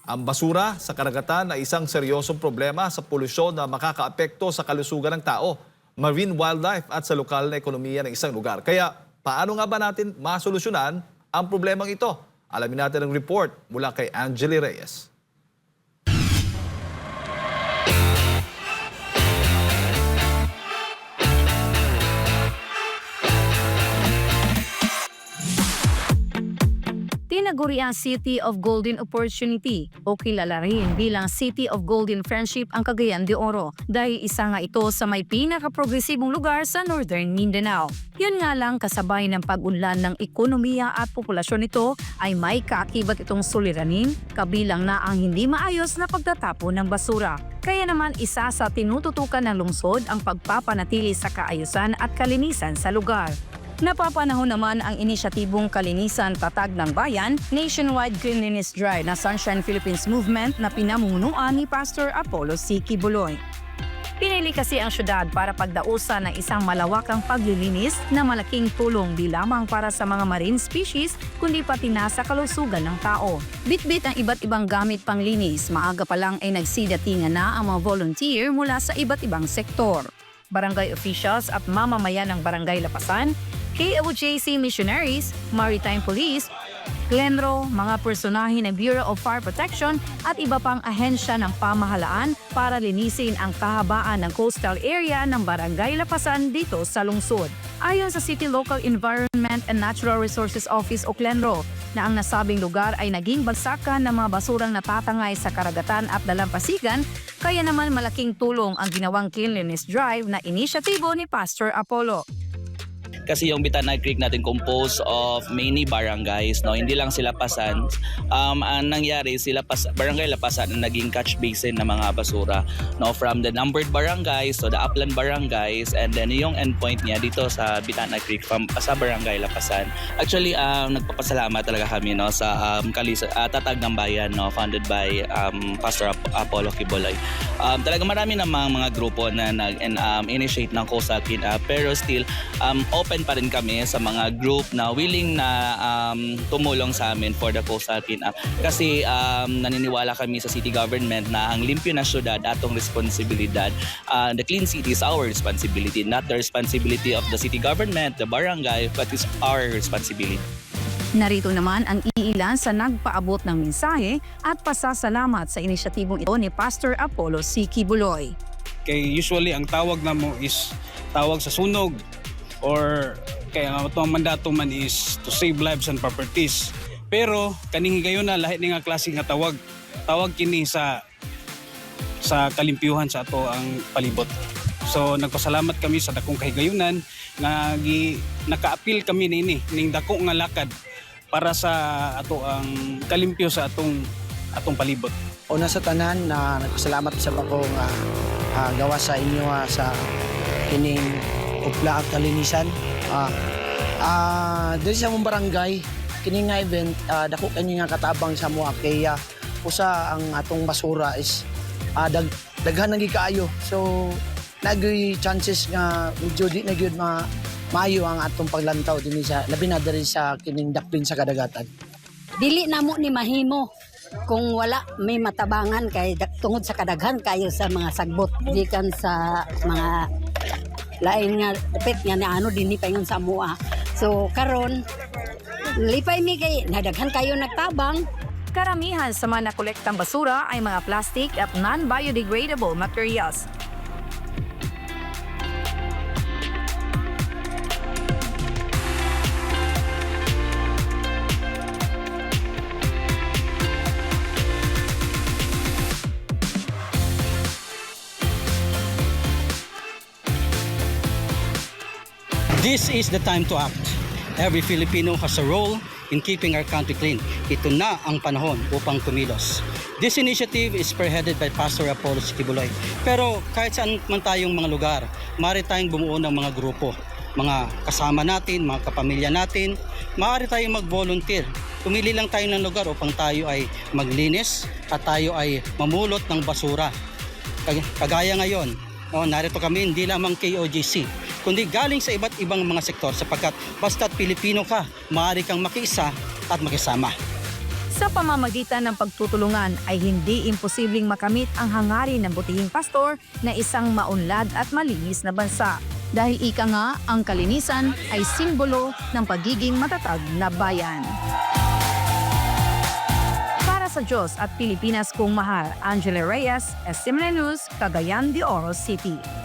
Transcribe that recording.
Ang basura sa karagatan ay isang seryosong problema sa polusyon na makakaapekto sa kalusugan ng tao, marine wildlife at sa lokal na ekonomiya ng isang lugar. Kaya paano nga ba natin masolusyonan ang problemang ito? Alamin natin ang report mula kay Angeli Reyes. Tinaguri ang City of Golden Opportunity o kilala rin bilang City of Golden Friendship ang Cagayan de Oro dahil isa nga ito sa may pinaka-progresibong lugar sa Northern Mindanao. Yun nga lang kasabay ng pag-unlad ng ekonomiya at populasyon nito ay may kaakibat itong suliranin kabilang na ang hindi maayos na pagtatapon ng basura. Kaya naman isa sa tinututukan ng lungsod ang pagpapanatili sa kaayusan at kalinisan sa lugar. Napapanahon naman ang inisyatibong Kalinisan Tatag ng Bayan, Nationwide Cleanliness Drive na Sunshine Philippines Movement na pinamunuan ni Pastor Apollo C. Kibuloy. Pinili kasi ang syudad para pagdausan ng isang malawakang paglilinis na malaking tulong di lamang para sa mga marine species kundi pati na sa kalusugan ng tao. Bitbit ang iba't ibang gamit panglinis, maaga pa lang ay nagsidatingan na ang mga volunteer mula sa iba't ibang sektor. Barangay officials at mamamayan ng Barangay Lapasan, KOJC Missionaries, Maritime Police, Glenro, mga personahe ng Bureau of Fire Protection at iba pang ahensya ng pamahalaan para linisin ang kahabaan ng coastal area ng Barangay Lapasan dito sa lungsod. Ayon sa City Local Environment and Natural Resources Office o Glenro, na ang nasabing lugar ay naging bagsakan ng mga basurang natatangay sa karagatan at dalampasigan, kaya naman malaking tulong ang ginawang cleanliness drive na inisyatibo ni Pastor Apollo. Kasi yung Bitanay Creek natin composed of many barangays, no? Hindi lang sila Lapasan. Ang nangyari, Barangay Lapasan ang naging catch basin ng mga basura, no? From the numbered barangays to the upland barangays, and then yung endpoint niya dito sa Bitanay Creek sa Barangay Lapasan. Actually, nagpapasalamat talaga kami, no, sa Tatag ng Bayan, no, founded by Pastor Apollo Kibuloy. Talaga marami namang mga grupo na nag-initiate ng coastal cleanup, pero still open pa rin kami sa mga group na willing na tumulong sa amin for the coastal cleanup. Kasi naniniwala kami sa city government na ang limpyo na syudad atong responsibilidad. The clean city is our responsibility, not the responsibility of the city government, the barangay, but it's our responsibility. Narito naman ang iilan sa nagpaabot ng mensahe at pasasalamat sa inisyatibong ito ni Pastor Apollo C. Kibuloy. Kay usually ang tawag na mo is tawag sa sunog, or kaya ito ang mandato man is to save lives and properties. Pero kaning gayon na lahi nga klase nga tawag kini sa kalimpyuhan sa ato ang palibot. So nagpasalamat kami sa dakong kahigayunan nga naka-appeal kami ning dako nga lakad para sa ato ang kalimpyo sa atong palibot. Una sa tanan na nagpasalamat sa ako nga gawa sa inyo sa kining upla at kalinisan. Diri sa mong barangay, kini nga event, dako kani nga katabang sa mga kaya usa ang atong basura is daghan nang gikaayo. So nagay chances nga medyo di na gyud maayo ang atong paglantaw dinhi sa labi na diri sa kining dakpin sa kadagatan. Dili na mo ni mahimo kung wala may matabangan kay tungod sa kadaghan kayo sa mga sagbot gikan sa mga lain nga pet nga na dinhi paingon sa mua. So karon lipay mi kay nadaghan kayo nagtabang. Karamihan sa mga nakolektang basura ay mga plastic at non-biodegradable materials. This is the time to act. Every Filipino has a role in keeping our country clean. Ito na ang panahon upang kumilos. This initiative is spearheaded by Pastor Apollo Kibuloy. Pero kahit saan man tayong mga lugar, maaari tayong bumuo ng mga grupo. Mga kasama natin, mga kapamilya natin, maaari tayong mag-volunteer. Pumili lang tayo ng lugar upang tayo ay maglinis at tayo ay mamulot ng basura. Kagaya ngayon, narito kami hindi lamang KOJC, kundi galing sa iba't ibang mga sektor sapagkat basta't Pilipino ka, maaari kang makiisa at makisama. Sa pamamagitan ng pagtutulungan ay hindi imposibleng makamit ang hangarin ng butihing pastor na isang maunlad at malinis na bansa. Dahil ika nga, ang kalinisan ay simbolo ng pagiging matatag na bayan. Para sa Diyos at Pilipinas kong mahal, Angela Reyes, SMN News, Cagayan de Oro City.